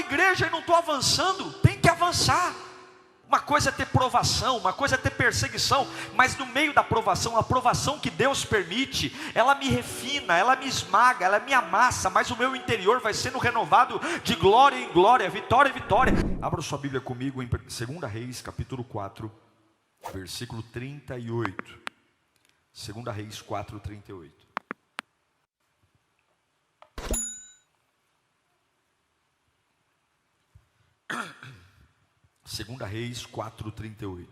igreja e não estou avançando. Tem que avançar. Uma coisa é ter provação, uma coisa é ter perseguição, mas no meio da provação, a provação que Deus permite, ela me refina, ela me esmaga, ela me amassa, mas o meu interior vai sendo renovado de glória em glória, vitória em vitória. Abra sua Bíblia comigo em 2 Reis, capítulo 4, versículo 38. 2 Reis 4, 38. Segunda Reis 4:38.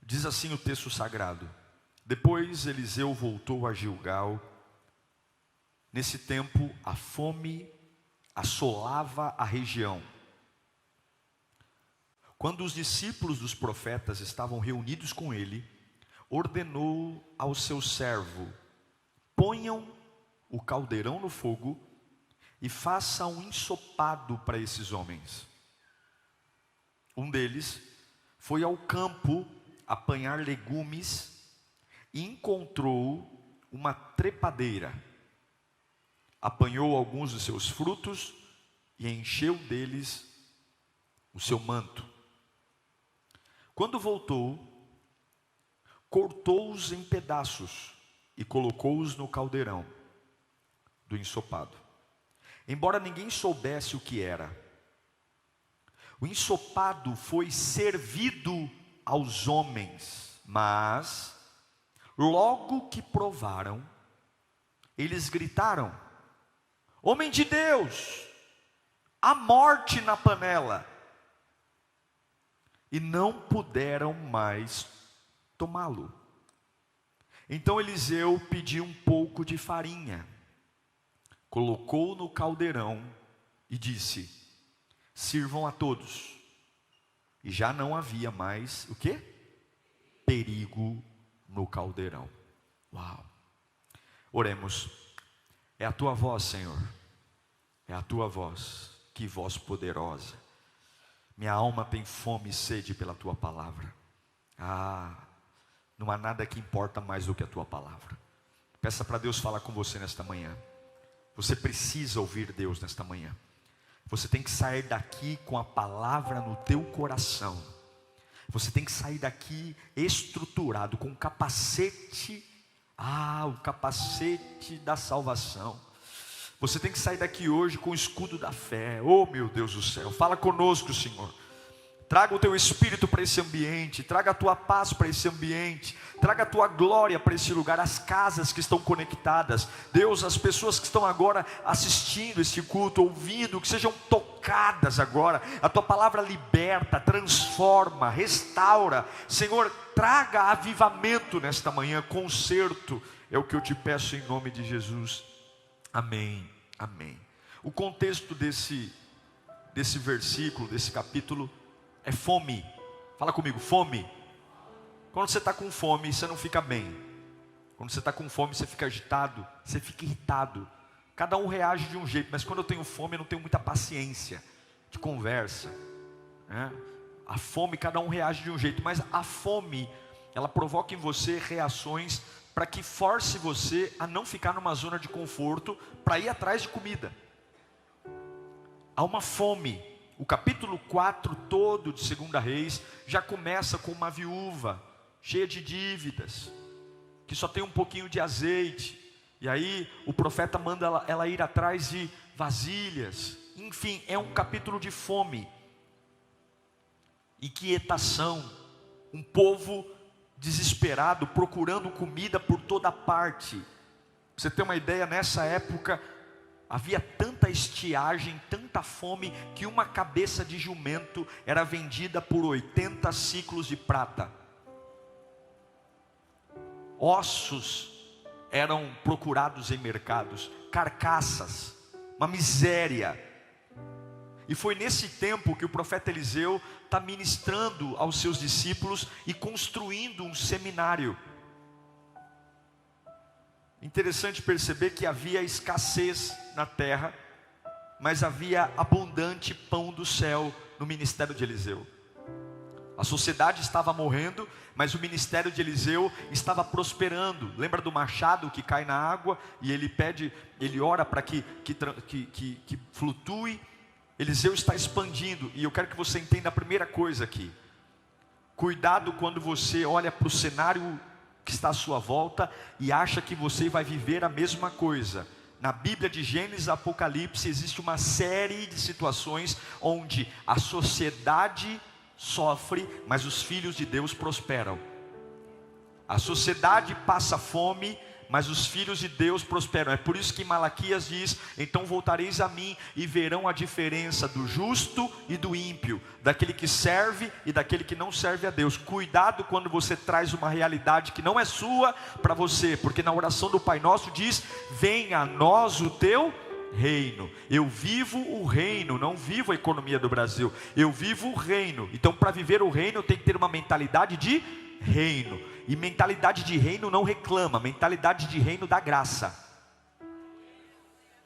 Diz assim o texto sagrado: depois Eliseu voltou a Gilgal. Nesse tempo a fome assolava a região. Quando os discípulos dos profetas estavam reunidos com ele, ordenou ao seu servo: ponham o caldeirão no fogo e faça um ensopado para esses homens. Um deles foi ao campo apanhar legumes e encontrou uma trepadeira. Apanhou alguns dos seus frutos e encheu deles o seu manto. Quando voltou, cortou-os em pedaços e colocou-os no caldeirão do ensopado. Embora ninguém soubesse o que era, o ensopado foi servido aos homens, mas logo que provaram, eles gritaram: homem de Deus, há morte na panela, e não puderam mais tomá-lo. Então Eliseu pediu um pouco de farinha, colocou no caldeirão e disse: sirvam a todos. E já não havia mais o quê? Perigo no caldeirão. Uau! Oremos. É a tua voz, Senhor. É a tua voz. Que voz poderosa. Minha alma tem fome e sede pela tua palavra. Não há nada que importa mais do que a tua palavra. Peça para Deus falar com você nesta manhã. Você precisa ouvir Deus nesta manhã. Você tem que sair daqui com a palavra no teu coração. Você tem que sair daqui estruturado, com o capacete, o capacete da salvação. Você tem que sair daqui hoje com o escudo da fé. Oh meu Deus do céu, fala conosco, Senhor. Traga o teu espírito para esse ambiente, traga a tua paz para esse ambiente, traga a tua glória para esse lugar, as casas que estão conectadas. Deus, as pessoas que estão agora assistindo esse culto, ouvindo, que sejam tocadas agora. A tua palavra liberta, transforma, restaura. Senhor, traga avivamento nesta manhã, conserto. É o que eu te peço em nome de Jesus. Amém, amém. O contexto desse versículo, desse capítulo, é fome. Fala comigo, fome. Quando você está com fome, você não fica bem. Quando você está com fome, você fica agitado, você fica irritado. Cada um reage de um jeito, mas quando eu tenho fome, eu não tenho muita paciência de conversa, né? A fome, cada um reage de um jeito, mas a fome, ela provoca em você reações para que force você a não ficar numa zona de conforto, para ir atrás de comida. Há uma fome. O capítulo 4 todo de 2 Reis já começa com uma viúva cheia de dívidas, que só tem um pouquinho de azeite, e aí o profeta manda ela ir atrás de vasilhas. Enfim, é um capítulo de fome, inquietação, um povo desesperado, procurando comida por toda parte. Pra você ter uma ideia, nessa época havia tanta estiagem, tanta fome, que uma cabeça de jumento era vendida por 80 siclos de prata. Ossos eram procurados em mercados, carcaças, uma miséria. E foi nesse tempo que o profeta Eliseu está ministrando aos seus discípulos e construindo um seminário. Interessante perceber que havia escassez na terra, mas havia abundante pão do céu no ministério de Eliseu. A sociedade estava morrendo, mas o ministério de Eliseu estava prosperando. Lembra do machado que cai na água e ele pede, ele ora para que flutue? Eliseu está expandindo, e eu quero que você entenda a primeira coisa aqui. Cuidado quando você olha para o cenário que está à sua volta e acha que você vai viver a mesma coisa. Na Bíblia de Gênesis a Apocalipse existe uma série de situações onde a sociedade sofre, mas os filhos de Deus prosperam. A sociedade passa fome, mas os filhos de Deus prosperam. É por isso que Malaquias diz: então voltareis a mim e verão a diferença do justo e do ímpio, daquele que serve e daquele que não serve a Deus. Cuidado quando você traz uma realidade que não é sua para você, porque na oração do Pai Nosso diz: venha a nós o teu reino. Eu vivo o reino, não vivo a economia do Brasil, eu vivo o reino. Então, para viver o reino, eu tenho que ter uma mentalidade de reino, e mentalidade de reino não reclama, mentalidade de reino dá graça.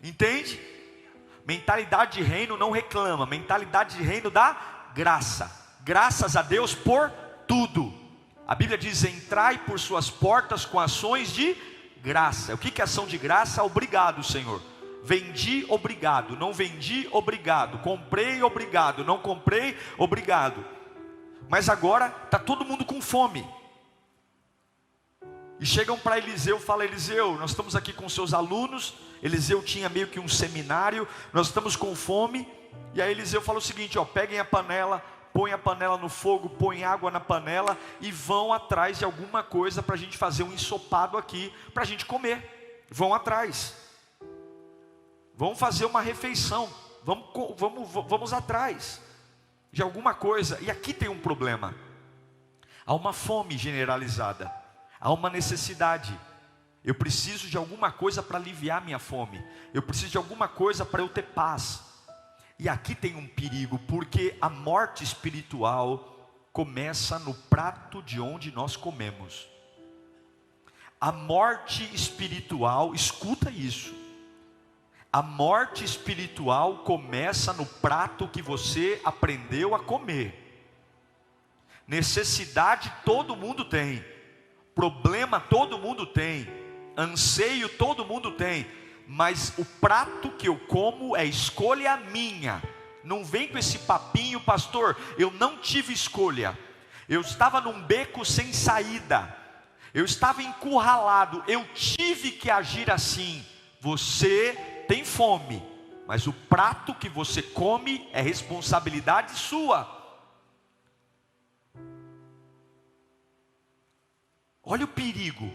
Entende? Mentalidade de reino não reclama, mentalidade de reino dá graça. Graças a Deus por tudo. A Bíblia diz: entrai por suas portas com ações de graça. O que é ação de graça? Obrigado, Senhor. Vendi, obrigado. Não vendi, obrigado. Comprei, obrigado. Não comprei, obrigado. Mas agora está todo mundo com fome. E chegam para Eliseu, fala: Eliseu, nós estamos aqui com seus alunos. Eliseu tinha meio que um seminário, nós estamos com fome. E aí Eliseu fala o seguinte: ó, peguem a panela, põem a panela no fogo, põem água na panela e vão atrás de alguma coisa para a gente fazer um ensopado aqui, para a gente comer. Vão atrás, vão fazer uma refeição, vamos atrás de alguma coisa. E aqui tem um problema: há uma fome generalizada, há uma necessidade. Eu preciso de alguma coisa para aliviar minha fome, eu preciso de alguma coisa para eu ter paz. E aqui tem um perigo, porque a morte espiritual começa no prato de onde nós comemos. A morte espiritual, escuta isso, a morte espiritual começa no prato que você aprendeu a comer. Necessidade todo mundo tem, problema todo mundo tem, anseio todo mundo tem, mas o prato que eu como é escolha minha. Não vem com esse papinho: pastor, eu não tive escolha, eu estava num beco sem saída, eu estava encurralado, eu tive que agir assim. Você tem fome, mas o prato que você come é responsabilidade sua. Olha o perigo.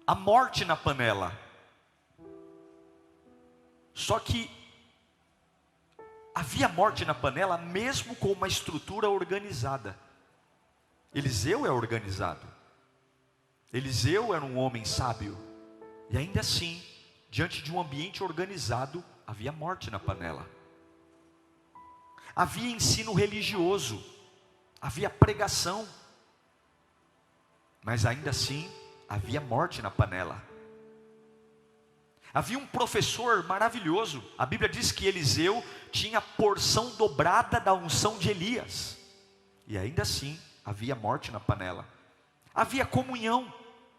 A morte na panela. Só que havia morte na panela mesmo com uma estrutura organizada. Eliseu é organizado, Eliseu era um homem sábio, e ainda assim, diante de um ambiente organizado, havia morte na panela. Havia ensino religioso, havia pregação, mas ainda assim havia morte na panela. Havia um professor maravilhoso. A Bíblia diz que Eliseu tinha porção dobrada da unção de Elias, e ainda assim havia morte na panela. Havia comunhão,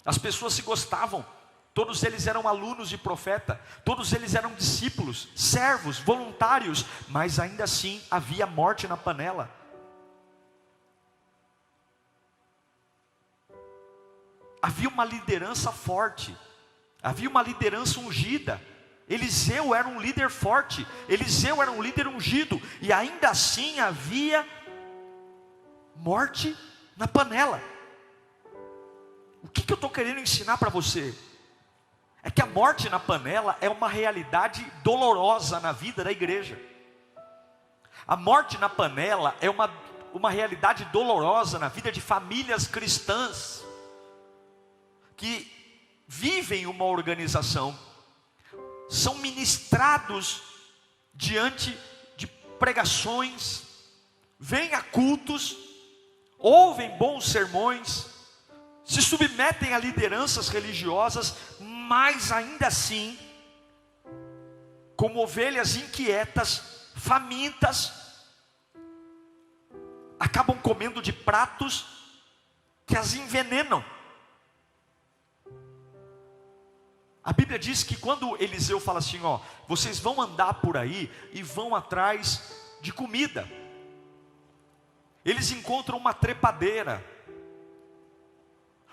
as pessoas se gostavam, todos eles eram alunos de profeta, todos eles eram discípulos, servos, voluntários, mas ainda assim havia morte na panela. Havia uma liderança forte, havia uma liderança ungida. Eliseu era um líder forte, Eliseu era um líder ungido, e ainda assim havia morte na panela. O que eu estou querendo ensinar para você? É que a morte na panela é uma realidade dolorosa na vida da igreja. A morte na panela é uma realidade dolorosa na vida de famílias cristãs que vivem uma organização, são ministrados diante de pregações, vêm a cultos, ouvem bons sermões, se submetem a lideranças religiosas, mas ainda assim, como ovelhas inquietas, famintas, acabam comendo de pratos que as envenenam. A Bíblia diz que quando Eliseu fala assim, ó, vocês vão andar por aí e vão atrás de comida. Eles encontram uma trepadeira,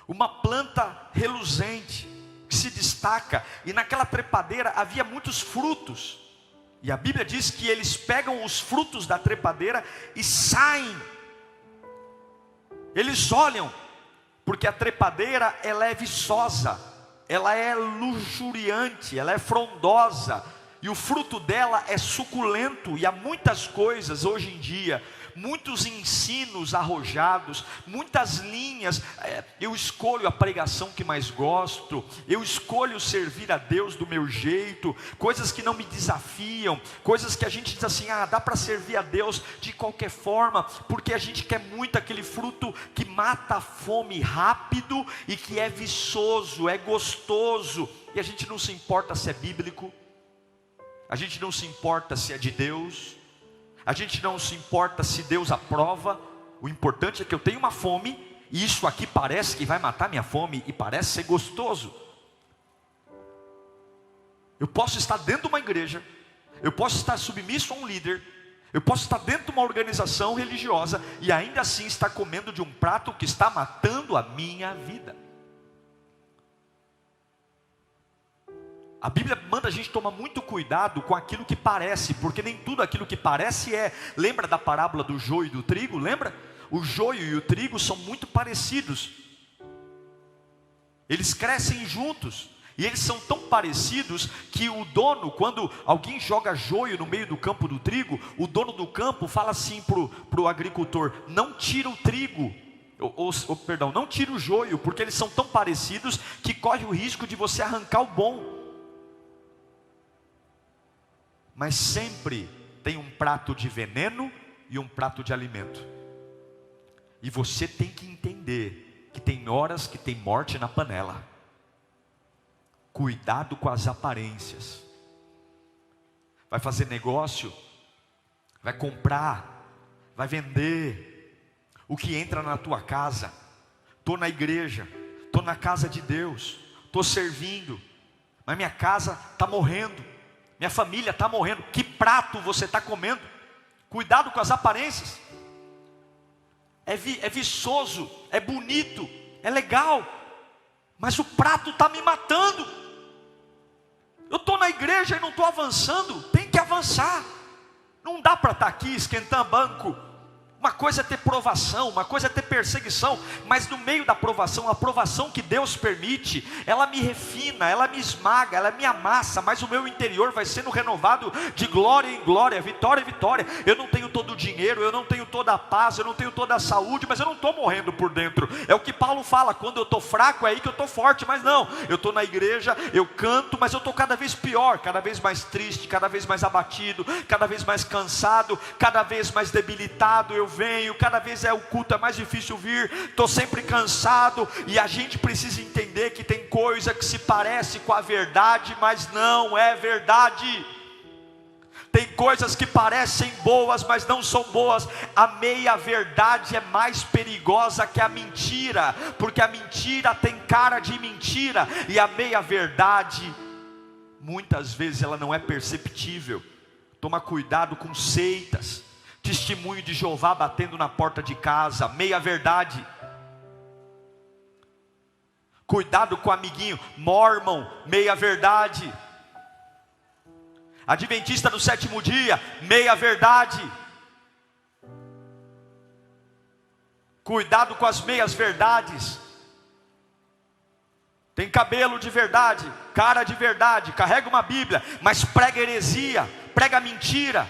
uma planta reluzente, que se destaca, e naquela trepadeira havia muitos frutos. E a Bíblia diz que eles pegam os frutos da trepadeira e saem. Eles olham, porque a trepadeira ela é viçosa, ela é luxuriante, ela é frondosa, e o fruto dela é suculento. E há muitas coisas hoje em dia, muitos ensinos arrojados, muitas linhas. Eu escolho a pregação que mais gosto, eu escolho servir a Deus do meu jeito, coisas que não me desafiam, coisas que a gente diz assim, dá para servir a Deus de qualquer forma, porque a gente quer muito aquele fruto que mata a fome rápido e que é viçoso, é gostoso, e a gente não se importa se é bíblico, a gente não se importa se é de Deus, a gente não se importa se Deus aprova. O importante é que eu tenho uma fome, e isso aqui parece que vai matar minha fome, e parece ser gostoso. Eu posso estar dentro de uma igreja, eu posso estar submisso a um líder, eu posso estar dentro de uma organização religiosa, e ainda assim estar comendo de um prato que está matando a minha vida. A Bíblia manda a gente tomar muito cuidado com aquilo que parece, porque nem tudo aquilo que parece é. Lembra da parábola do joio e do trigo? Lembra? O joio e o trigo são muito parecidos. Eles crescem juntos. E eles são tão parecidos que o dono, quando alguém joga joio no meio do campo do trigo, o dono do campo fala assim para o agricultor: não tira o trigo, perdão, não tira o joio, porque eles são tão parecidos que corre o risco de você arrancar o bom. Mas sempre tem um prato de veneno e um prato de alimento. E você tem que entender que tem horas que tem morte na panela. Cuidado com as aparências. Vai fazer negócio, vai comprar, vai vender. O que entra na tua casa. Estou na igreja, estou na casa de Deus, estou servindo, mas minha casa está morrendo. Minha família está morrendo. Que prato você está comendo? Cuidado com as aparências. É viçoso, é bonito, é legal, mas o prato está me matando. Eu estou na igreja e não estou avançando. Tem que avançar. Não dá para estar aqui esquentando banco. Uma coisa é ter provação, uma coisa é ter perseguição, mas no meio da provação, a provação que Deus permite, ela me refina, ela me esmaga, ela me amassa, mas o meu interior vai sendo renovado de glória em glória, vitória em vitória. Eu não tenho todo o dinheiro, eu não tenho toda a paz, eu não tenho toda a saúde, mas eu não estou morrendo por dentro. É o que Paulo fala: quando eu estou fraco é aí que eu estou forte. Mas não, eu estou na igreja, eu canto, mas eu estou cada vez pior, cada vez mais triste, cada vez mais abatido, cada vez mais cansado, cada vez mais debilitado. Eu venho, cada vez o culto é mais difícil vir, estou sempre cansado. E a gente precisa entender que tem coisa que se parece com a verdade, mas não é verdade. Tem coisas que parecem boas, mas não são boas. A meia-verdade é mais perigosa que a mentira, porque a mentira tem cara de mentira, e a meia-verdade, muitas vezes ela não é perceptível. Toma cuidado com seitas, testemunho de Jeová batendo na porta de casa, meia-verdade. Cuidado com o amiguinho, Mormon, meia-verdade. Adventista do sétimo dia, meia-verdade. Cuidado com as meias-verdades. Tem cabelo de verdade, cara de verdade, carrega uma Bíblia, mas prega heresia, prega mentira.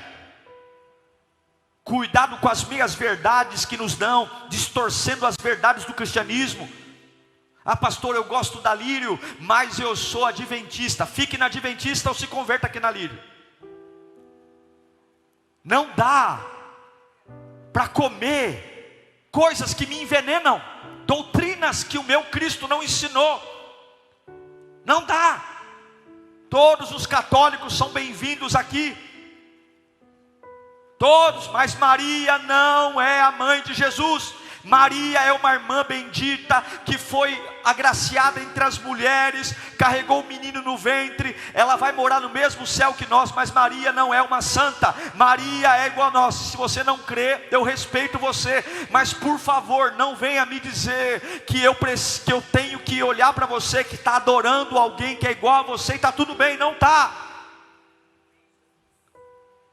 Cuidado com as meias-verdades que nos dão, distorcendo as verdades do cristianismo. Pastor, eu gosto da Lírio, mas eu sou adventista. Fique na adventista ou se converta aqui na Lírio. Não dá para comer coisas que me envenenam, doutrinas que o meu Cristo não ensinou. Não dá. Todos os católicos são bem-vindos aqui. Todos, mas Maria não é a mãe de Jesus. Maria é uma irmã bendita, que foi agraciada entre as mulheres, carregou o menino no ventre, ela vai morar no mesmo céu que nós, mas Maria não é uma santa. Maria é igual a nós. Se você não crê, eu respeito você, mas por favor, não venha me dizer que eu tenho que olhar para você que está adorando alguém que é igual a você e está tudo bem. Não está.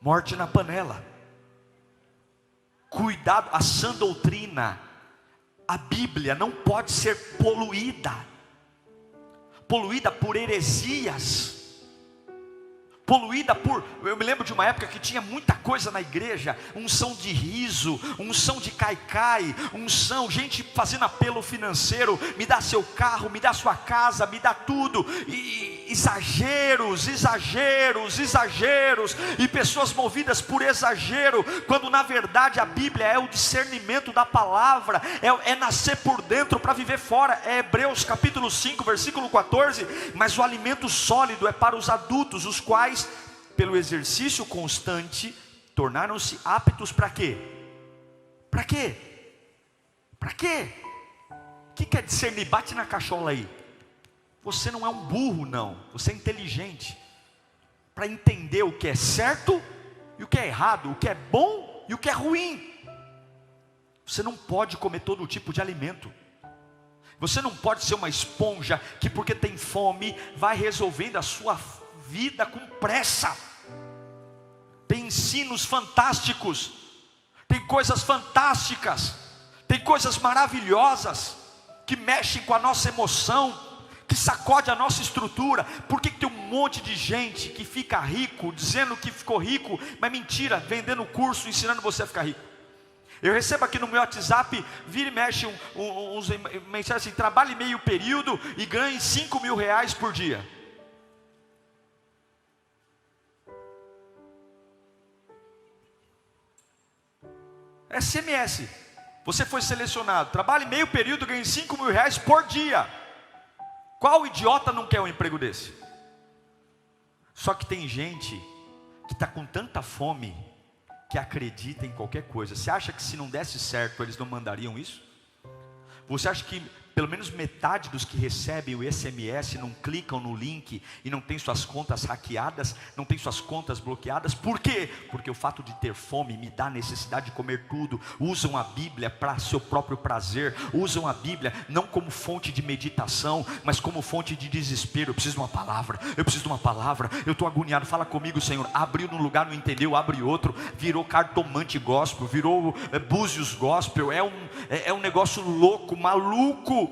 Morte na panela. Cuidado, a sã doutrina, a Bíblia não pode ser poluída por heresias, eu me lembro de uma época que tinha muita coisa na igreja, unção de riso, unção de caicai, gente fazendo apelo financeiro, me dá seu carro, me dá sua casa, me dá tudo, e exageros, e pessoas movidas por exagero, quando na verdade a Bíblia é o discernimento da palavra, é nascer por dentro para viver fora. É Hebreus capítulo 5, versículo 14, mas o alimento sólido é para os adultos, os quais pelo exercício constante tornaram-se aptos para quê? Para quê? Para quê? O que quer discernir? Bate na cachola aí. Você não é um burro, não. Você é inteligente para entender o que é certo e o que é errado, o que é bom e o que é ruim. Você não pode comer todo tipo de alimento. Você não pode ser uma esponja que porque tem fome vai resolvendo a sua vida com pressa. Tem ensinos fantásticos, tem coisas fantásticas, tem coisas maravilhosas que mexem com a nossa emoção, que sacode a noxa estrutura. Por que tem um monte de gente que fica rico, dizendo que ficou rico, mas mentira, vendendo curso, ensinando você a ficar rico? Eu recebo aqui no meu WhatsApp, vira e mexe uns mensagens assim: trabalhe meio período e ganhe 5 mil reais por dia. SMS, você foi selecionado, trabalhe meio período, ganhe 5 mil reais por dia. Qual idiota não quer um emprego desse? Só que tem gente que está com tanta fome que acredita em qualquer coisa. Você acha que se não desse certo eles não mandariam isso? Você acha que pelo menos metade dos que recebem o SMS não clicam no link e não tem suas contas hackeadas, não tem suas contas bloqueadas? Por quê? Porque o fato de ter fome me dá necessidade de comer tudo. Usam a Bíblia para seu próprio prazer, usam a Bíblia não como fonte de meditação, mas como fonte de desespero. Eu preciso de uma palavra, eu estou agoniado, fala comigo, Senhor. Abriu num lugar, não entendeu, abre outro, virou cartomante gospel, virou búzios gospel, é um negócio louco, maluco.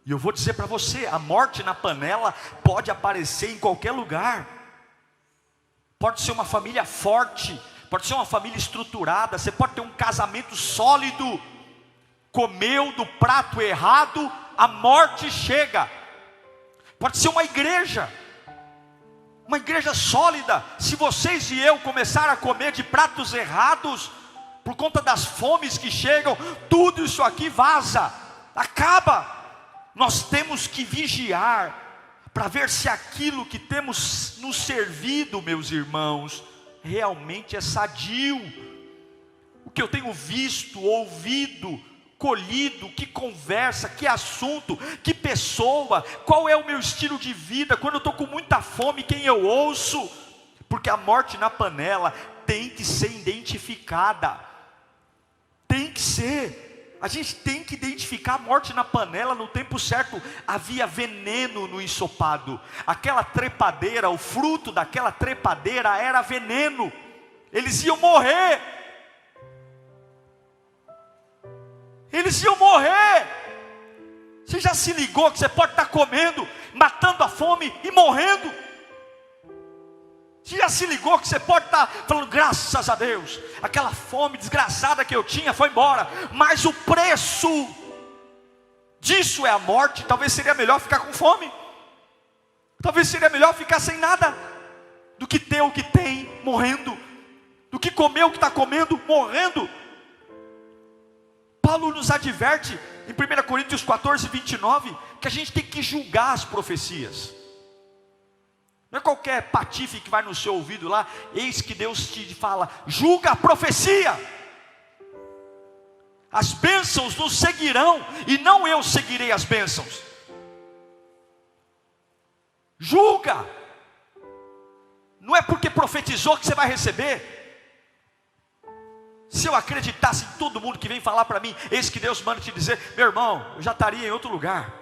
E eu vou dizer para você, a morte na panela pode aparecer em qualquer lugar. Pode ser uma família forte, pode ser uma família estruturada, você pode ter um casamento sólido, comeu do prato errado, a morte chega. Pode ser uma igreja sólida. Se vocês e eu começar a comer de pratos errados, por conta das fomes que chegam, tudo isso aqui vaza, acaba. Nós temos que vigiar para ver se aquilo que temos nos servido, meus irmãos, realmente é sadio. O que eu tenho visto, ouvido, colhido, que conversa, que assunto, que pessoa, qual é o meu estilo de vida, quando eu estou com muita fome, quem eu ouço? Porque a morte na panela tem que ser identificada. Tem que ser. A gente tem que identificar a morte na panela no tempo certo. Havia veneno no ensopado. Aquela trepadeira, o fruto daquela trepadeira era veneno. Eles iam morrer. Você já se ligou que você pode estar comendo, matando a fome e morrendo? Você já se ligou que você pode estar falando, graças a Deus, aquela fome desgraçada que eu tinha foi embora, mas o preço disso é a morte. Talvez seria melhor ficar com fome, talvez seria melhor ficar sem nada, do que ter o que tem morrendo, do que comer o que está comendo morrendo. Paulo nos adverte em 1 Coríntios 14, 29, que a gente tem que julgar as profecias. Não é qualquer patife que vai no seu ouvido lá. Eis que Deus te fala: julga a profecia. As bênçãos nos seguirão, e não eu seguirei as bênçãos. Julga. Não é porque profetizou que você vai receber. Se eu acreditasse em todo mundo que vem falar para mim, eis que Deus manda te dizer, meu irmão, eu já estaria em outro lugar.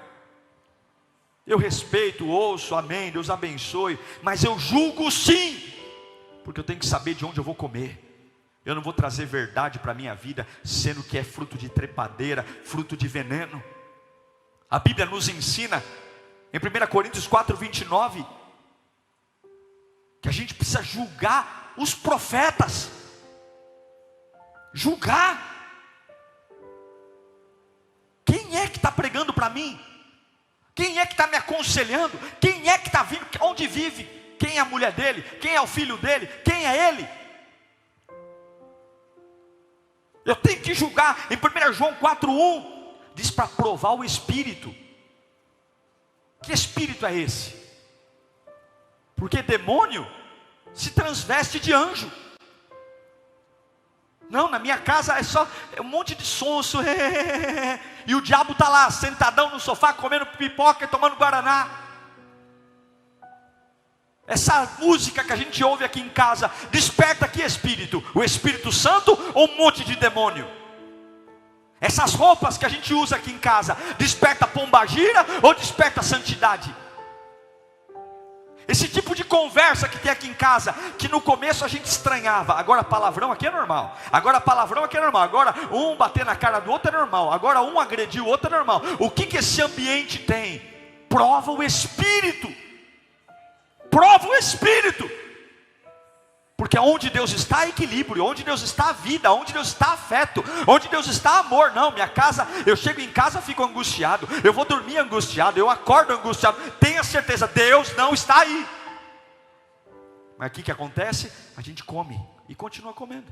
Eu respeito, ouço, amém, Deus abençoe, mas eu julgo sim, porque eu tenho que saber de onde eu vou comer. Eu não vou trazer verdade para a minha vida, sendo que é fruto de trepadeira, fruto de veneno. A Bíblia nos ensina, em 1 Coríntios 4:29, que a gente precisa julgar os profetas. Julgar. Quem é que está pregando para mim? Quem é que está me aconselhando? Quem é que está vindo? Onde vive? Quem é a mulher dele? Quem é o filho dele? Quem é ele? Eu tenho que julgar. Em 1 João 4:1 diz para provar o espírito. Que espírito é esse? Porque demônio se transveste de anjo. Não, na minha casa é só um monte de sonso. E o diabo está lá, sentadão no sofá, comendo pipoca e tomando guaraná. Essa música que a gente ouve aqui em casa, desperta que espírito? O Espírito Santo ou um monte de demônio? Essas roupas que a gente usa aqui em casa, desperta pombagira ou desperta santidade? Esse tipo de conversa que tem aqui em casa, que no começo a gente estranhava, agora palavrão aqui é normal, agora palavrão aqui é normal, agora um bater na cara do outro é normal, agora um agredir o outro é normal. O que esse ambiente tem? Prova o Espírito. Prova o Espírito. Porque onde Deus está há equilíbrio, onde Deus está há vida, onde Deus está afeto, onde Deus está amor. Não, minha casa, eu chego em casa, fico angustiado, eu vou dormir angustiado, eu acordo angustiado. Tenha certeza, Deus não está aí. Mas o que acontece? A gente come e continua comendo,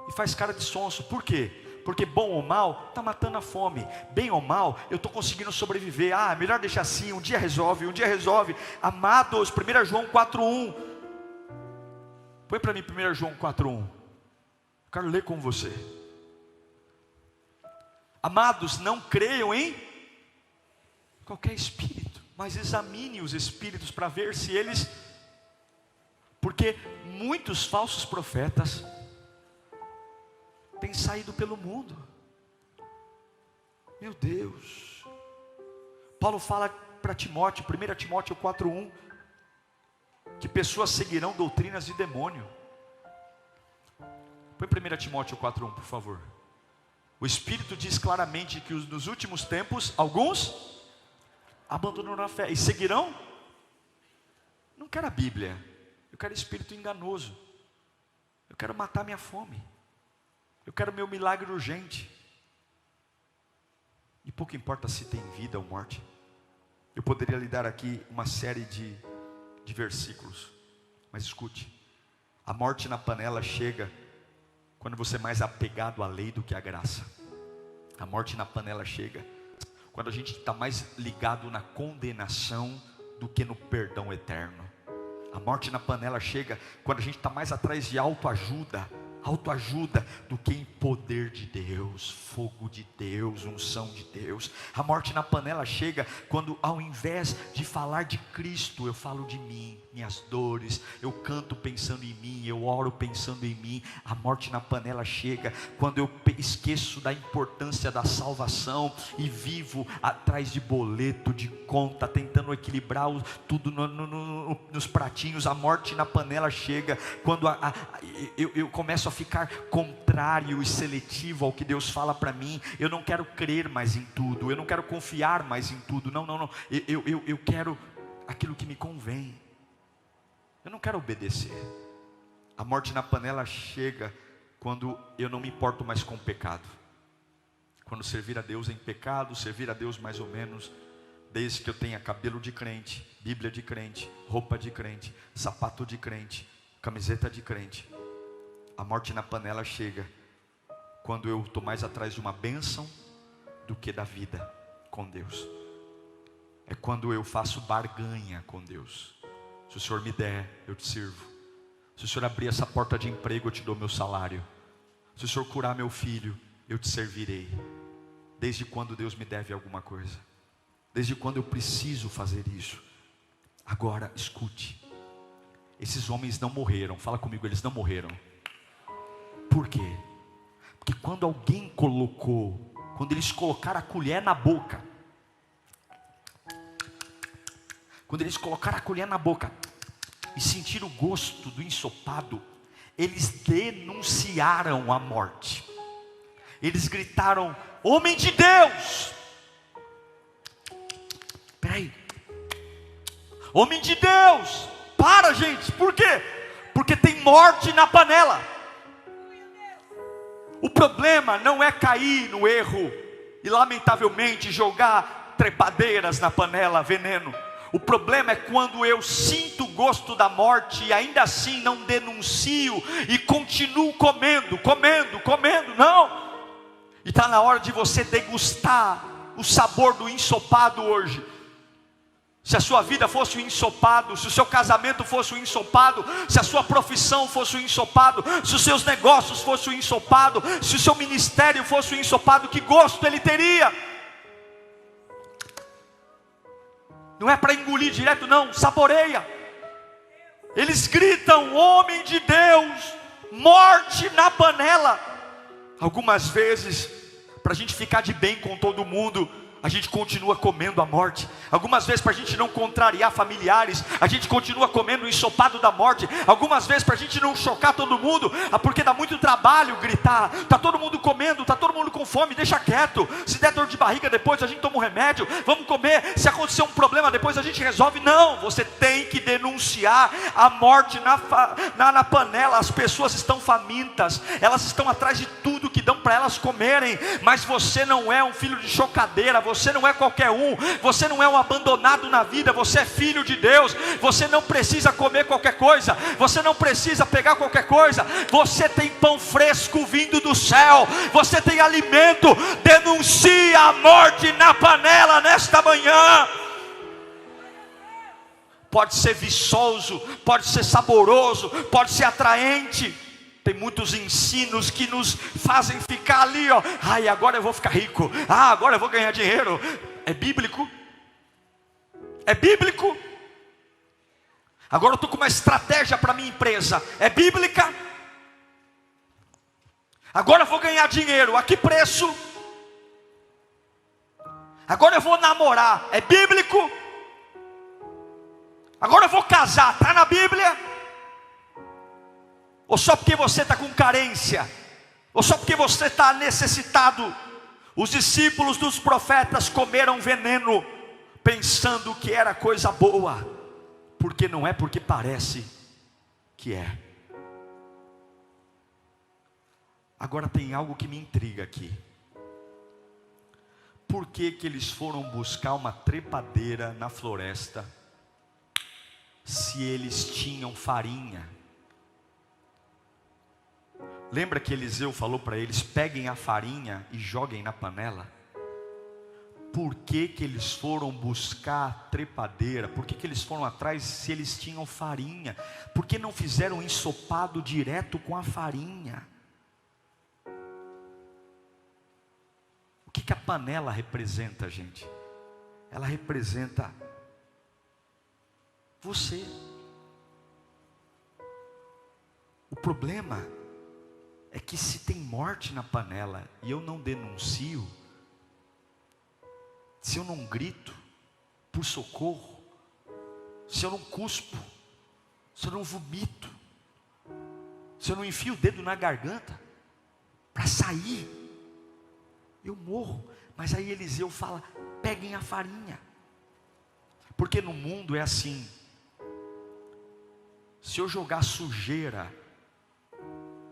e faz cara de sonso. Por quê? Porque bom ou mal, está matando a fome. Bem ou mal, eu estou conseguindo sobreviver. Ah, melhor deixar assim, um dia resolve, um dia resolve. Amados, 1 João 4:1. Põe para mim 1 João 4:1. Quero ler com você. Amados, não creiam em qualquer espírito, mas examine os espíritos para ver se eles... Porque muitos falsos profetas têm saído pelo mundo. Meu Deus. Paulo fala para Timóteo, 1 Timóteo 4:1, que pessoas seguirão doutrinas de demônio. Põe 1 Timóteo 4:1, por favor. O Espírito diz claramente que nos últimos tempos, alguns abandonarão a fé e seguirão. Não quero a Bíblia, eu quero espírito enganoso. Eu quero matar minha fome. Eu quero meu milagre urgente. E pouco importa se tem vida ou morte. Eu poderia lhe dar aqui uma série de versículos, mas escute: a morte na panela chega quando você é mais apegado à lei do que à graça. A morte na panela chega quando a gente está mais ligado na condenação do que no perdão eterno. A morte na panela chega quando a gente está mais atrás de autoajuda do que em poder de Deus, fogo de Deus, unção de Deus. A morte na panela chega quando, ao invés de falar de Cristo, eu falo de mim, minhas dores, eu canto pensando em mim, eu oro pensando em mim. A morte na panela chega quando eu esqueço da importância da salvação e vivo atrás de boleto, de conta, tentando equilibrar tudo nos pratinhos. A morte na panela chega quando eu começo a ficar contrário e seletivo ao que Deus fala para mim. Eu não quero crer mais em tudo, eu não quero confiar mais em tudo. Não, eu quero aquilo que me convém. Eu não quero obedecer. A morte na panela chega quando eu não me importo mais com o pecado. Quando servir a Deus é em pecado, servir a Deus mais ou menos, desde que eu tenha cabelo de crente, Bíblia de crente, roupa de crente, sapato de crente, camiseta de crente. A morte na panela chega quando eu estou mais atrás de uma bênção do que da vida com Deus. É quando eu faço barganha com Deus. Se o Senhor me der, eu te sirvo. Se o Senhor abrir essa porta de emprego, eu te dou meu salário. Se o Senhor curar meu filho, eu te servirei. Desde quando Deus me deve alguma coisa? Desde quando eu preciso fazer isso? Agora, escute. Esses homens não morreram. Fala comigo, eles não morreram. Por quê? Porque quando eles colocaram a colher na boca, e sentiram o gosto do ensopado, eles denunciaram a morte. Eles gritaram: homem de Deus! Peraí, homem de Deus! Para, gente, por quê? Porque tem morte na panela. O problema não é cair no erro e lamentavelmente jogar trepadeiras na panela, veneno. O problema é quando eu sinto o gosto da morte e ainda assim não denuncio e continuo comendo. Não. E está na hora de você degustar o sabor do ensopado hoje. Se a sua vida fosse um ensopado, se o seu casamento fosse um ensopado, se a sua profissão fosse um ensopado, se os seus negócios fossem um ensopado, se o seu ministério fosse um ensopado, que gosto ele teria? Não é para engolir direto, não, saboreia. Eles gritam: homem de Deus, morte na panela. Algumas vezes, para a gente ficar de bem com todo mundo, a gente continua comendo a morte. Algumas vezes, para a gente não contrariar familiares, a gente continua comendo o ensopado da morte. Algumas vezes, para a gente não chocar todo mundo, porque dá muito trabalho gritar. Está todo mundo comendo, está todo mundo com fome, deixa quieto. Se der dor de barriga depois, a gente toma um remédio, vamos comer. Se acontecer um problema depois, a gente resolve. Não, você tem que denunciar a morte na panela. As pessoas estão famintas, elas estão atrás de tudo que dão para elas comerem. Mas você não é um filho de chocadeira, você não é qualquer um, você não é um abandonado na vida, você é filho de Deus. Você não precisa comer qualquer coisa, você não precisa pegar qualquer coisa, você tem pão fresco vindo do céu, você tem alimento. Denuncie a morte na panela nesta manhã. Pode ser viçoso, pode ser saboroso, pode ser atraente. Tem muitos ensinos que nos fazem ficar ali, ó. Ai, agora eu vou ficar rico. Ah, agora eu vou ganhar dinheiro. É bíblico? É bíblico? Agora eu estou com uma estratégia para minha empresa. É bíblica? Agora eu vou ganhar dinheiro. A que preço? Agora eu vou namorar. É bíblico? Agora eu vou casar. Está na Bíblia? Ou só porque você está com carência? Ou só porque você está necessitado? Os discípulos dos profetas comeram veneno, pensando que era coisa boa, porque não é porque parece que é. Agora tem algo que me intriga aqui. Por que eles foram buscar uma trepadeira na floresta, se eles tinham farinha? Lembra que Eliseu falou para eles: peguem a farinha e joguem na panela? Por que eles foram buscar a trepadeira? Por que eles foram atrás se eles tinham farinha? Por que não fizeram ensopado direto com a farinha? O que a panela representa, gente? Ela representa você. O problema é que se tem morte na panela e eu não denuncio, se eu não grito por socorro, se eu não cuspo, se eu não vomito, se eu não enfio o dedo na garganta para sair, eu morro. Mas aí Eliseu fala: peguem a farinha. Porque no mundo é assim: se eu jogar sujeira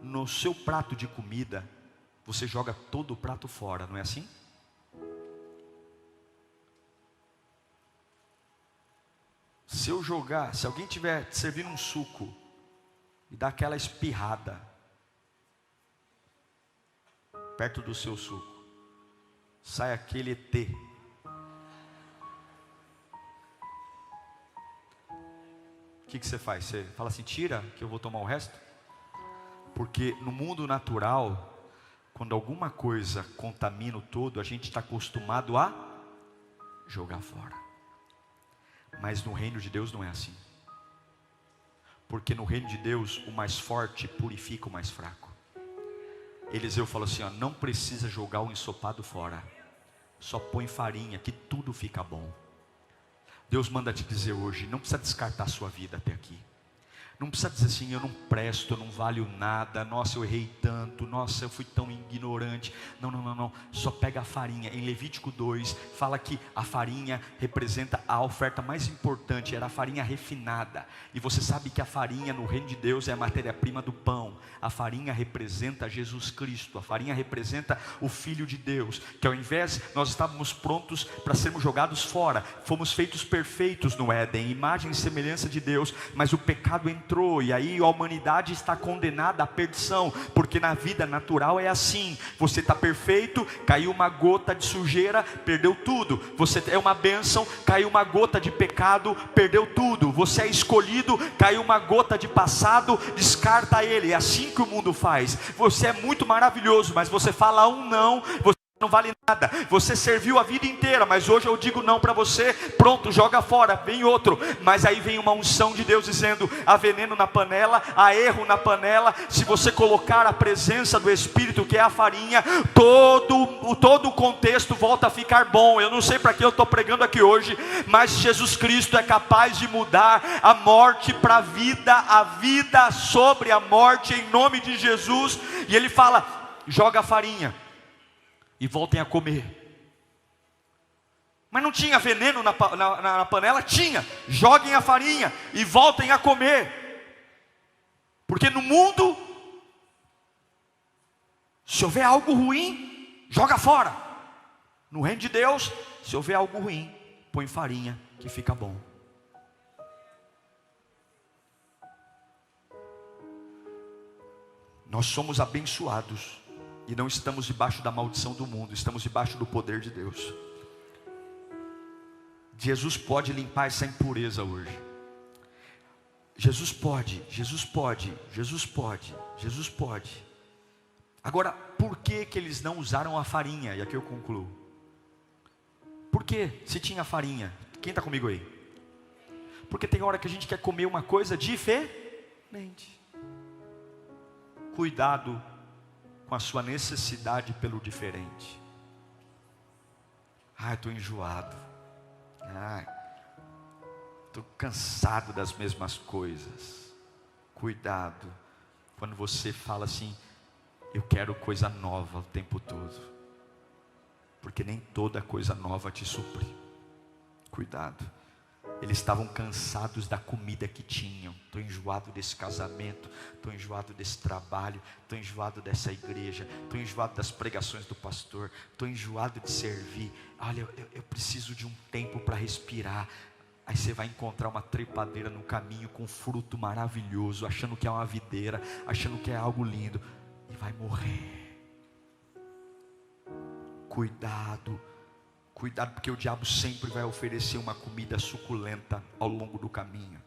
no seu prato de comida, você joga todo o prato fora, não é assim? Se alguém estiver servindo um suco e dá aquela espirrada perto do seu suco, sai aquele ET que você faz? Você fala assim, tira que eu vou tomar o resto? Porque no mundo natural, quando alguma coisa contamina o todo, a gente está acostumado a jogar fora. Mas no reino de Deus não é assim. Porque no reino de Deus, o mais forte purifica o mais fraco. Eliseu falou assim, ó, não precisa jogar o ensopado fora. Só põe farinha que tudo fica bom. Deus manda te dizer hoje, não precisa descartar a sua vida até aqui. Não precisa dizer assim, eu não presto, eu não valho nada, nossa, eu errei tanto, nossa, eu fui tão ignorante. Não, só pega a farinha. Em Levítico 2, fala que a farinha representa a oferta mais importante, era a farinha refinada. E você sabe que a farinha no reino de Deus é a matéria-prima do pão. A farinha representa Jesus Cristo, a farinha representa o Filho de Deus, que ao invés, nós estávamos prontos para sermos jogados fora, fomos feitos perfeitos no Éden, imagem e semelhança de Deus, mas o pecado entrou, e aí a humanidade está condenada à perdição, porque na vida natural é assim, você está perfeito, caiu uma gota de sujeira, perdeu tudo, você é uma bênção, caiu uma gota de pecado, perdeu tudo, você é escolhido, caiu uma gota de passado, descarta ele, é assim que o mundo faz. Você é muito maravilhoso, mas você fala um não, você não vale nada, você serviu a vida inteira, mas hoje eu digo não para você, pronto, joga fora, vem outro. Mas aí vem uma unção de Deus dizendo, há veneno na panela, há erro na panela. Se você colocar a presença do Espírito, que é a farinha, todo o contexto volta a ficar bom. Eu não sei para que eu estou pregando aqui hoje, mas Jesus Cristo é capaz de mudar a morte para a vida sobre a morte, em nome de Jesus. E ele fala, joga a farinha e voltem a comer. Mas não tinha veneno na panela? Tinha. Joguem a farinha e voltem a comer. Porque no mundo, se houver algo ruim, joga fora. No reino de Deus, se houver algo ruim, põe farinha que fica bom. Nós somos abençoados e não estamos debaixo da maldição do mundo, estamos debaixo do poder de Deus. Jesus pode limpar essa impureza hoje. Jesus pode. Agora, por que eles não usaram a farinha? E aqui eu concluo. Por que, se tinha farinha? Quem está comigo aí? Porque tem hora que a gente quer comer uma coisa diferente. Cuidado com a sua necessidade pelo diferente. Estou enjoado. Estou cansado das mesmas coisas. Cuidado quando você fala assim, eu quero coisa nova o tempo todo. Porque nem toda coisa nova te supre. Cuidado. Eles estavam cansados da comida que tinham. Estou enjoado desse casamento, estou enjoado desse trabalho, estou enjoado dessa igreja, estou enjoado das pregações do pastor, estou enjoado de servir. Olha, eu preciso de um tempo para respirar. Aí você vai encontrar uma trepadeira no caminho com fruto maravilhoso, achando que é uma videira, achando que é algo lindo, e vai morrer. Cuidado, porque o diabo sempre vai oferecer uma comida suculenta ao longo do caminho.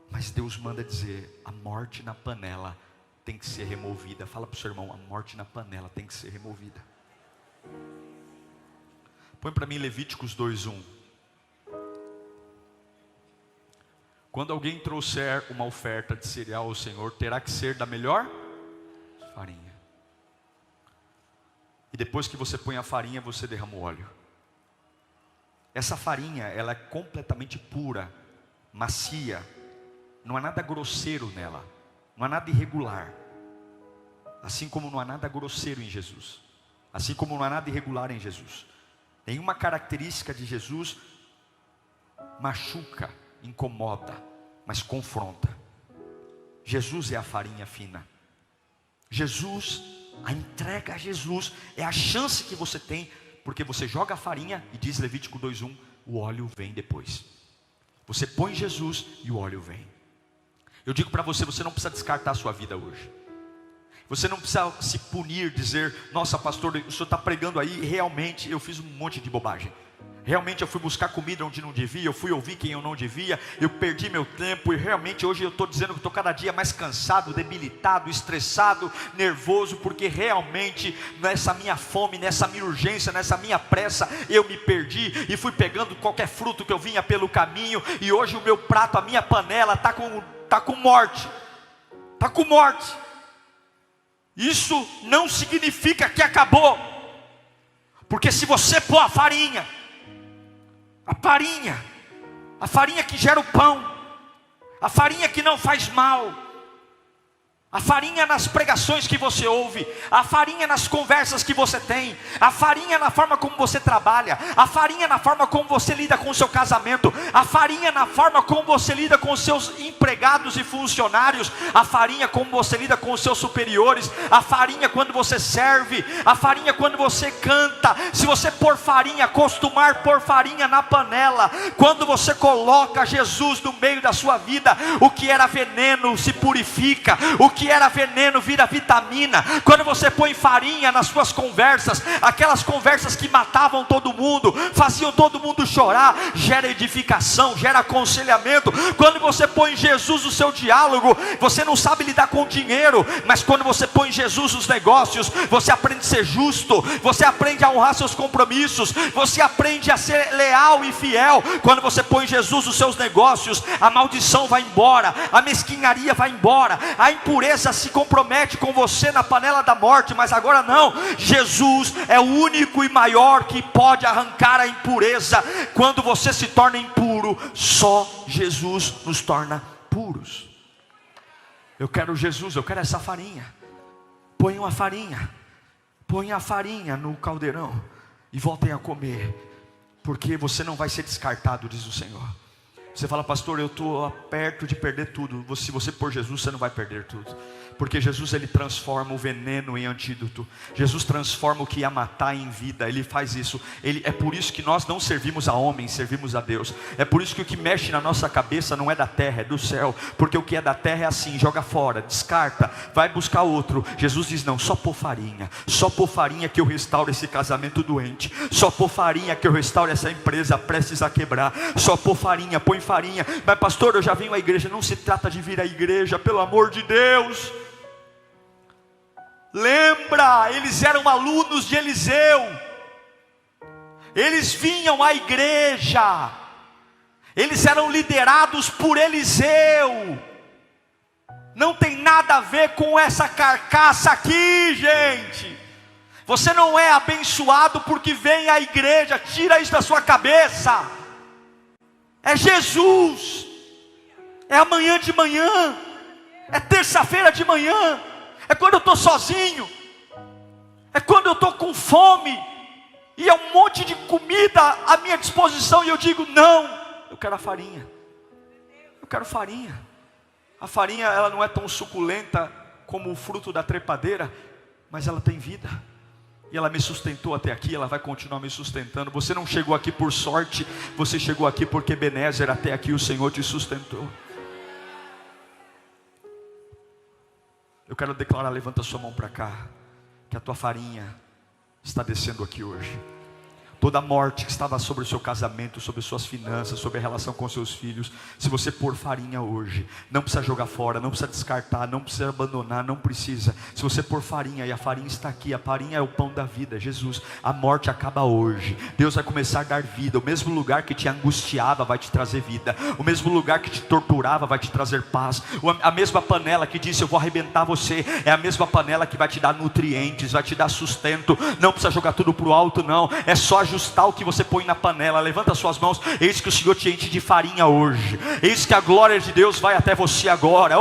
Mas Deus manda dizer, a morte na panela tem que ser removida. Fala para o seu irmão, a morte na panela tem que ser removida. Põe para mim Levíticos 2:1. Quando alguém trouxer uma oferta de cereal ao Senhor, terá que ser da melhor farinha. E depois que você põe a farinha, você derrama o óleo. Essa farinha, ela é completamente pura, macia. Não há nada grosseiro nela. Não há nada irregular. Assim como não há nada grosseiro em Jesus. Assim como não há nada irregular em Jesus. Nenhuma característica de Jesus machuca, incomoda, mas confronta. Jesus é a farinha fina. Jesus, a entrega a Jesus é a chance que você tem, porque você joga a farinha e diz Levítico 2:1, o óleo vem depois. Você põe Jesus e o óleo vem. Eu digo para você, você não precisa descartar a sua vida hoje. Você não precisa se punir, dizer, nossa pastor, o senhor está pregando aí e realmente eu fiz um monte de bobagem. Realmente eu fui buscar comida onde não devia, eu fui ouvir quem eu não devia, eu perdi meu tempo, e realmente hoje eu estou dizendo que estou cada dia mais cansado, debilitado, estressado, nervoso, porque realmente nessa minha fome, nessa minha urgência, nessa minha pressa, eu me perdi, e fui pegando qualquer fruto que eu vinha pelo caminho, e hoje o meu prato, a minha panela está com morte, está com morte. Isso não significa que acabou, porque se você pôr a farinha que gera o pão, a farinha que não faz mal, a farinha nas pregações que você ouve, a farinha nas conversas que você tem, a farinha na forma como você trabalha, a farinha na forma como você lida com o seu casamento, a farinha na forma como você lida com os seus empregados e funcionários, a farinha como você lida com os seus superiores, a farinha quando você serve, a farinha quando você canta. Se você pôr farinha, acostumar pôr farinha na panela, quando você coloca Jesus no meio da sua vida, o que era veneno se purifica, o que era veneno vira vitamina. Quando você põe farinha nas suas conversas, aquelas conversas que matavam todo mundo, faziam todo mundo chorar, gera edificação, gera aconselhamento. Quando você põe Jesus no seu diálogo, você não sabe lidar com dinheiro, mas quando você põe Jesus nos negócios, você aprende a ser justo, você aprende a honrar seus compromissos, você aprende a ser leal e fiel. Quando você põe Jesus nos seus negócios, a maldição vai embora, a mesquinharia vai embora, a impureza se compromete com você na panela da morte, mas agora não. Jesus é o único e maior que pode arrancar a impureza. Quando você se torna impuro, só Jesus nos torna puros. Eu quero Jesus, eu quero essa farinha. Põe a farinha no caldeirão e voltem a comer, porque você não vai ser descartado, diz o Senhor. Você fala: pastor, eu estou perto de perder tudo. Se você pôr Jesus, você não vai perder tudo, porque Jesus, ele transforma o veneno em antídoto. Jesus transforma o que ia matar em vida. Ele faz isso. É por isso que nós não servimos a homens, servimos a Deus. É por isso que o que mexe na nossa cabeça não é da terra, é do céu. Porque o que é da terra é assim: joga fora, descarta, vai buscar outro. Jesus diz: não, só pôr farinha que eu restauro esse casamento doente, só pôr farinha que eu restauro essa empresa prestes a quebrar, só pôr farinha, põe farinha. Mas pastor, eu já venho à igreja. Não se trata de vir à igreja, pelo amor de Deus. Lembra, eles eram alunos de Eliseu, eles vinham à igreja, eles eram liderados por Eliseu. Não tem nada a ver com essa carcaça aqui, gente. Você não é abençoado porque vem à igreja, tira isso da sua cabeça. É Jesus, é amanhã de manhã, é terça-feira de manhã, é quando eu estou sozinho, é quando eu estou com fome, e é um monte de comida à minha disposição, e eu digo: não, eu quero a farinha, eu quero farinha. A farinha, ela não é tão suculenta como o fruto da trepadeira, mas ela tem vida, e ela me sustentou até aqui, ela vai continuar me sustentando. Você não chegou aqui por sorte, você chegou aqui porque Ebenezer, até aqui o Senhor te sustentou. Eu quero declarar, levanta sua mão para cá, que a tua farinha está descendo aqui hoje. Toda a morte que estava sobre o seu casamento, sobre suas finanças, sobre a relação com seus filhos, se você pôr farinha hoje, não precisa jogar fora, não precisa descartar, não precisa abandonar, não precisa. Se você pôr farinha, e a farinha está aqui, a farinha é o pão da vida, Jesus. A morte acaba hoje, Deus vai começar a dar vida. O mesmo lugar que te angustiava vai te trazer vida, o mesmo lugar que te torturava vai te trazer paz. A mesma panela que disse: eu vou arrebentar você, é a mesma panela que vai te dar nutrientes, vai te dar sustento. Não precisa jogar tudo para o alto, não, é só ajustar o que você põe na panela. Levanta suas mãos. Eis que o Senhor te enche de farinha hoje. Eis que a glória de Deus vai até você agora.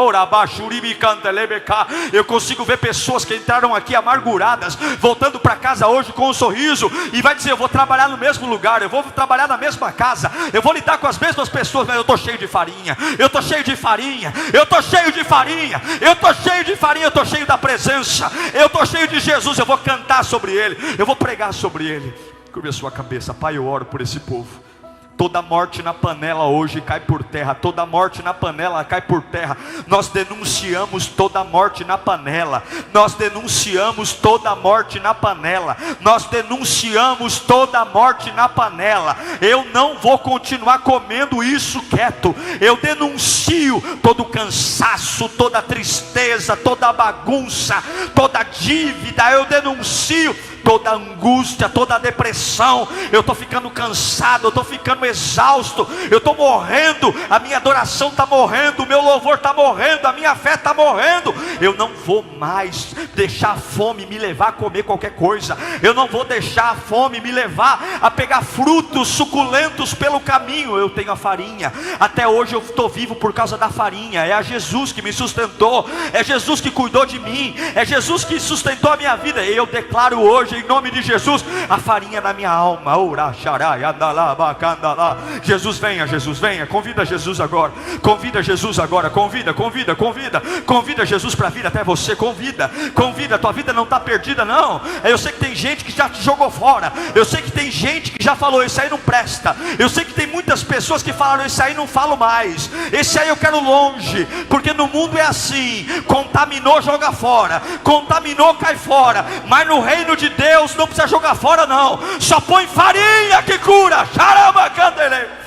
Eu consigo ver pessoas que entraram aqui amarguradas, voltando para casa hoje com um sorriso, e vai dizer: eu vou trabalhar no mesmo lugar, eu vou trabalhar na mesma casa, eu vou lidar com as mesmas pessoas, mas eu estou cheio de farinha, eu estou cheio de farinha, eu estou cheio de farinha, eu estou cheio de farinha, eu estou cheio da presença, eu estou cheio de Jesus. Eu vou cantar sobre Ele, eu vou pregar sobre Ele. Curva a sua cabeça. Pai, eu oro por esse povo. Toda morte na panela hoje cai por terra. Toda morte na panela cai por terra. Nós denunciamos toda morte na panela. Nós denunciamos toda morte na panela. Nós denunciamos toda morte na panela. Eu não vou continuar comendo isso quieto. Eu denuncio todo cansaço, toda tristeza, toda bagunça, toda dívida. Eu denuncio toda angústia, toda depressão. Eu estou ficando cansado, eu estou ficando exausto, eu estou morrendo, a minha adoração está morrendo, o meu louvor está morrendo, a minha fé está morrendo. Eu não vou mais deixar a fome me levar a comer qualquer coisa. Eu não vou deixar a fome me levar a pegar frutos suculentos pelo caminho. Eu tenho a farinha, até hoje eu estou vivo por causa da farinha. É a Jesus que me sustentou, é Jesus que cuidou de mim, é Jesus que sustentou a minha vida. E eu declaro hoje, em nome de Jesus, a farinha na minha alma. Jesus venha, Jesus venha. Convida Jesus agora, convida Jesus agora, convida Jesus para vir até você. Convida, tua vida não está perdida não. Eu sei que tem gente que já te jogou fora, eu sei que tem gente que já falou, isso aí não presta. Eu sei que tem muitas pessoas que falaram, isso aí não falo mais, esse aí eu quero longe. Porque no mundo é assim, contaminou, joga fora, contaminou, cai fora. Mas no reino de Deus não precisa jogar fora não, só põe farinha que cura. Xarabacandele.